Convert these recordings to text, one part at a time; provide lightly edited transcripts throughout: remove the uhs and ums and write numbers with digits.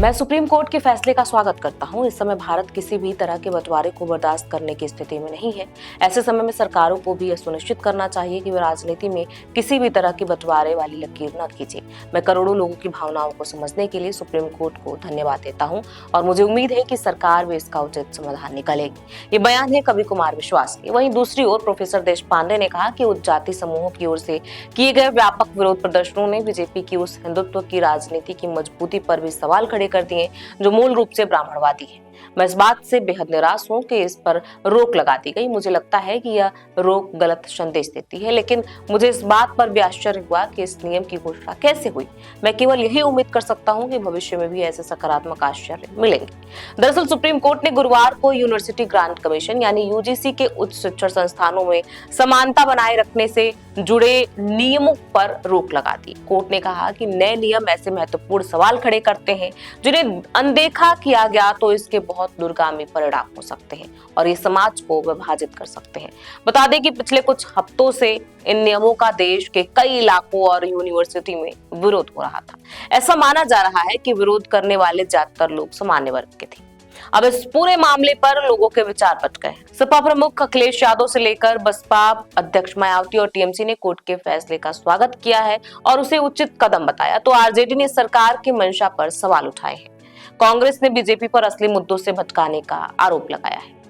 मैं supreme court के फैसले का स्वागत करता हूं। इस समय भारत किसी भी तरह के बंटवारे को बर्दाश्त करने की स्थिति में नहीं है। ऐसे समय में सरकारों को भी यह सुनिश्चित करना चाहिए कि वे राजनीति में किसी भी तरह की बंटवारे वाली लकीर न खींचे। मैं करोड़ों लोगों की भावनाओं को समझने के लिए सुप्रीम कोर्ट को धन्यवाद देता हूँ और मुझे उम्मीद है कि सरकार भी इसका उचित समाधान निकालेगी। ये बयान है कवि कुमार विश्वास के। वहीं दूसरी ओर प्रोफेसर देशपांडे ने कहा कि उच्च जाति समूहों की ओर से किए गए व्यापक विरोध प्रदर्शनों ने बीजेपी की उस हिंदुत्व की राजनीति की मजबूती पर भी सवाल खड़े कर दिए जो मूल रूप से ब्राह्मणवादी है। मैं इस बात से बेहद निराश हूं कि इस पर रोक लगा दी गई। मुझे लगता है कि यह रोक गलत संदेश देती है, लेकिन मुझे इस बात पर भी आश्चर्य हुआ कि इस नियम की घोषणा कैसे हुई। मैं केवल यही उम्मीद कर सकता हूं कि भविष्य में भी ऐसे सकारात्मक आश्चर्य मिलेंगे। दरअसल सुप्रीम कोर्ट ने गुरुवार को यूनिवर्सिटी ग्रांट कमीशन यानी यूजीसी के उच्च शिक्षण संस्थानों में समानता बनाए रखने से जुड़े नियमों पर रोक लगा दी। कोर्ट ने कहा कि नए नियम ऐसे महत्वपूर्ण सवाल खड़े करते हैं जिन्हें अनदेखा किया गया तो इसके बहुत दूरगामी परिणाम हो सकते हैं और ये समाज को विभाजित कर सकते हैं। बता दें कि पिछले कुछ हफ्तों से इन नियमों का देश के कई इलाकों और यूनिवर्सिटी में विरोध हो रहा था। ऐसा माना जा रहा है कि विरोध करने वाले ज्यादातर लोग सामान्य वर्ग के थे। अब इस पूरे मामले पर लोगों के विचार बट गए। सपा प्रमुख अखिलेश यादव से लेकर बसपा अध्यक्ष मायावती और टीएमसी ने कोर्ट के फैसले का स्वागत किया है और उसे उचित कदम बताया, तो आरजेडी ने सरकार की मंशा पर सवाल उठाए हैं। कांग्रेस ने बीजेपी पर असली मुद्दों से भटकाने का आरोप लगाया है।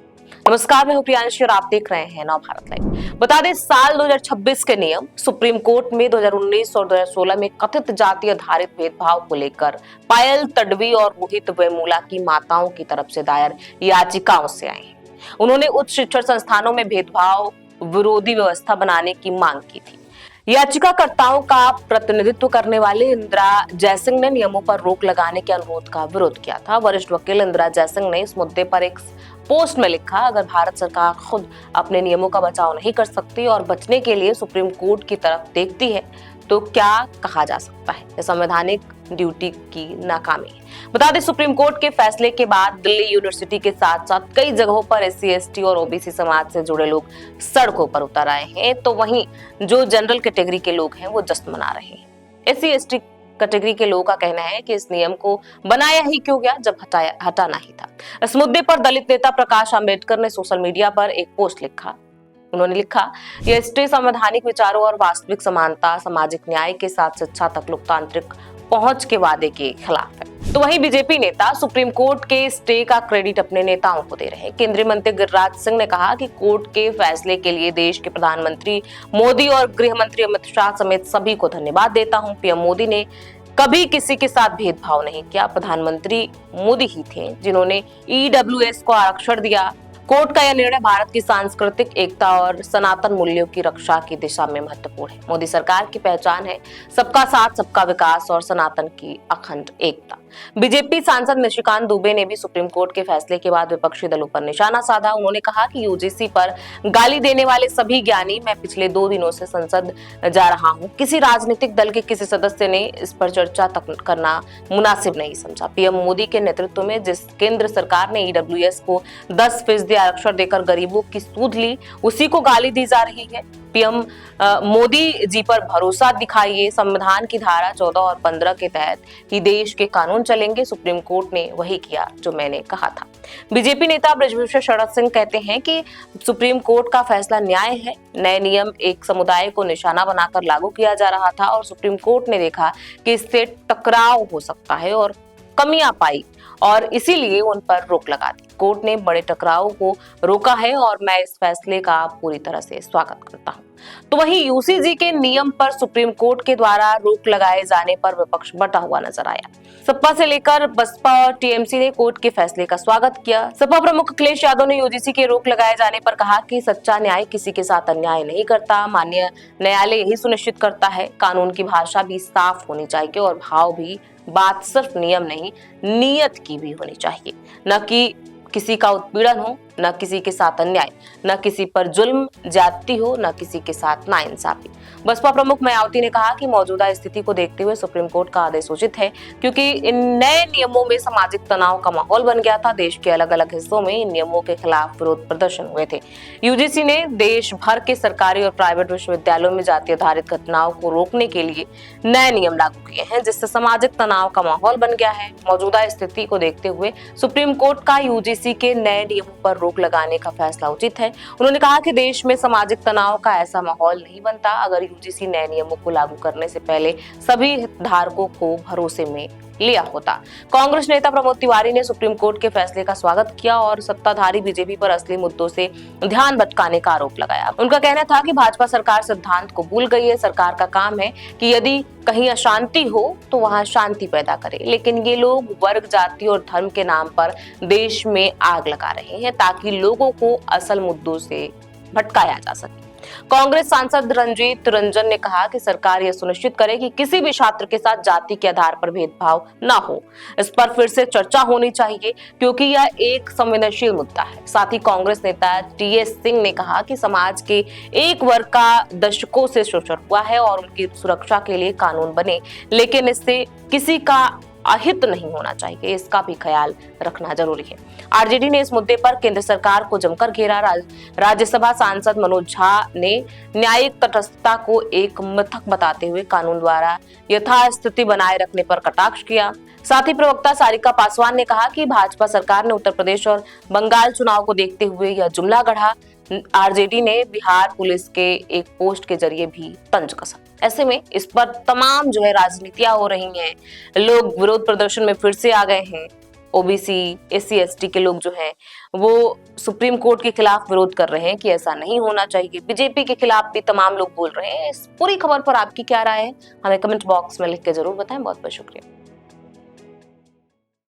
नमस्कार, मैं हूं प्रियांशी और आप देख रहे हैं नव भारत लाइव। बता दें, साल 2026 के नियम सुप्रीम कोर्ट में 2019 और 2016 में कथित जाति आधारित भेदभाव को लेकर पायल तडवी और रोहित वेमुला की माताओं की तरफ से दायर याचिकाओं से आए हैं। उन्होंने उच्च शिक्षण संस्थानों में भेदभाव विरोधी व्यवस्था बनाने की मांग की थी। याचिकाकर्ताओं का प्रतिनिधित्व करने वाले इंदिरा जयसिंह ने नियमों पर रोक लगाने के अनुरोध का विरोध किया था। वरिष्ठ वकील इंदिरा जयसिंह ने इस मुद्दे पर एक पोस्ट में लिखा, अगर भारत सरकार खुद अपने नियमों का बचाव नहीं कर सकती और बचने के लिए सुप्रीम कोर्ट की तरफ देखती है तो क्या कहा जा सकता है। यह संवैधानिक ड्यूटी की नाकामी है। बता दें, सुप्रीम कोर्ट के फैसले के बाद दिल्ली यूनिवर्सिटी के साथ साथ कई जगहों पर एससी एसटी और ओबीसी समाज से जुड़े लोग सड़कों पर उतर आए हैं, तो वहीं जो जनरल कैटेगरी के लोग हैं वो जश्न मना रहे हैं। एससी एसटी कैटेगरी के लोगों का कहना है कि इस नियम को बनाया ही क्यों गया जब हटाना ही था। इस मुद्दे पर दलित नेता प्रकाश आंबेडकर ने सोशल मीडिया पर एक पोस्ट लिखा। उन्होंने लिखा, यह स्टे संवैधानिक विचारों और वास्तविक समानता, सामाजिक न्याय के साथ शिक्षा तक लोकतांत्रिक पहुंच के वादे के खिलाफ है। तो वहीं बीजेपी नेता सुप्रीम कोर्ट के स्टे का क्रेडिट अपने नेताओं को दे रहे हैं। केंद्रीय मंत्री गिरिराज सिंह ने कहा कि कोर्ट के फैसले के लिए देश के प्रधानमंत्री मोदी और गृह मंत्री अमित शाह समेत सभी को धन्यवाद देता हूं। पीएम मोदी ने कभी किसी के साथ भेदभाव नहीं किया। प्रधानमंत्री मोदी ही थे जिन्होंने ईडब्ल्यूएस को आरक्षण दिया। कोर्ट का यह निर्णय भारत की सांस्कृतिक एकता और सनातन मूल्यों की रक्षा की दिशा में महत्वपूर्ण है। मोदी सरकार की पहचान है सबका साथ, सबका विकास और सनातन की अखंड एकता। बीजेपी सांसद निशिकांत दुबे ने भी सुप्रीम कोर्ट के फैसले के बाद विपक्षी दलों पर निशाना साधा। उन्होंने कहा कि यूजीसी पर गाली देने वाले सभी ज्ञानी, मैं पिछले 2 दिनों से संसद जा रहा हूं, किसी राजनीतिक दल के किसी सदस्य ने इस पर चर्चा तक करना मुनासिब नहीं समझा। पीएम मोदी के नेतृत्व में जिस केंद्र सरकार ने ईडब्ल्यूएस को 10% आरक्षण देकर गरीबों की सूद ली, उसी को गाली दी जा रही है। पीएम मोदी जी पर भरोसा दिखाइए। संविधान की धारा 14 और 15 के तहत ही देश के कानून चलेंगे। सुप्रीम कोर्ट ने वही किया जो मैंने कहा था। बीजेपी नेता बृजभूषण शरद सिंह कहते हैं कि सुप्रीम कोर्ट का फैसला न्याय है। नए नियम एक समुदाय को निशाना बनाकर लागू किया जा रहा था और सुप्रीम कोर्ट ने देखा कि इससे टकराव हो सकता है और कमियां पाई और इसीलिए उन पर रोक लगा दी। कोर्ट ने बड़े टकराव को रोका है और मैं इस फैसले का पूरी तरह से स्वागत करता हूं। तो वहीं यूसीजी के नियम पर सुप्रीम कोर्ट के द्वारा रोक लगाए जाने पर विपक्ष बटा हुआ नजर आया। सपा से लेकर बसपा और टीएमसी ने कोर्ट के फैसले का स्वागत किया। सपा प्रमुख अखिलेश यादव ने यूजीसी के रोक लगाए जाने पर कहा कि सच्चा न्याय किसी के साथ अन्याय नहीं करता। माननीय न्यायालय यही सुनिश्चित करता है। कानून की भाषा भी साफ होनी चाहिए और भाव भी, बात सिर्फ नियम नहीं नीयत की भी होनी चाहिए। न कि किसी का उत्पीड़न हो, न किसी के साथ अन्याय, न किसी पर जुल्म ज्यादती हो, न किसी के साथ नाइंसाफी। बसपा प्रमुख मायावती ने कहा कि मौजूदा स्थिति को देखते हुए सुप्रीम कोर्ट का आदेश उचित है, क्योंकि इन नए नियमों में सामाजिक तनाव का माहौल बन गया था। देश के अलग अलग हिस्सों में इन नियमों के खिलाफ विरोध प्रदर्शन हुए थे। यूजीसी ने देश भर के सरकारी और प्राइवेट विश्वविद्यालयों में जाति आधारित घटनाओं को रोकने के लिए नए नियम लागू किए हैं, जिससे सामाजिक तनाव का माहौल बन गया है। मौजूदा स्थिति को देखते हुए सुप्रीम कोर्ट का यूजीसी के नए नियमों पर रोक लगाने का फैसला उचित है। उन्होंने कहा कि देश में सामाजिक तनाव का ऐसा माहौल नहीं बनता अगर यूजीसी नए नियमों को लागू करने से पहले सभी हितधारकों को भरोसे में लिया होता। कांग्रेस नेता प्रमोद तिवारी ने सुप्रीम कोर्ट के फैसले का स्वागत किया और सत्ताधारी बीजेपी पर असली मुद्दों से ध्यान भटकाने का आरोप लगाया। उनका कहना था कि भाजपा सरकार सिद्धांत को भूल गई है। सरकार का काम है कि यदि कहीं अशांति हो तो वहां शांति पैदा करे, लेकिन ये लोग वर्ग, जाति और धर्म के नाम पर देश में आग लगा रहे हैं ताकि लोगों को असल मुद्दों से भटकाया जा सके। कांग्रेस सांसद रंजीत रंजन ने कहा कि सरकार यह सुनिश्चित करे कि किसी भी छात्र के साथ जाति के आधार पर भेदभाव न हो। इस पर फिर से चर्चा होनी चाहिए, क्योंकि यह एक संवेदनशील मुद्दा है। साथ ही कांग्रेस नेता टीएस सिंह ने कहा कि समाज के एक वर्ग का दशकों से शोषण हुआ है और उनकी सुरक्षा के लिए कानून बने, लेकिन इससे किसी का अहित नहीं होना चाहिए, इसका भी ख्याल रखना जरूरी है। आरजेडी ने इस मुद्दे पर केंद्र सरकार को जमकर घेरा। राज्यसभा सांसद मनोज झा ने न्यायिक तटस्थता को एक मिथक बताते हुए कानून द्वारा यथास्थिति बनाए रखने पर कटाक्ष किया। साथ ही प्रवक्ता सारिका पासवान ने कहा कि भाजपा सरकार ने उत्तर प्रदेश और बंगाल चुनाव को देखते हुए यह जुमला गढ़ा। आरजेडी ने बिहार पुलिस के एक पोस्ट के जरिए भी तंज कसा। ऐसे में इस पर तमाम राजनीतियां हो रही हैं। लोग विरोध प्रदर्शन में फिर से आ गए हैं। ओबीसी, एससी, एसटी के लोग वो सुप्रीम कोर्ट के खिलाफ विरोध कर रहे हैं कि ऐसा नहीं होना चाहिए। बीजेपी के खिलाफ भी तमाम लोग बोल रहे हैं। इस पूरी खबर पर आपकी क्या राय है, हमें कमेंट बॉक्स में लिख के जरूर बताएं। बहुत बहुत शुक्रिया।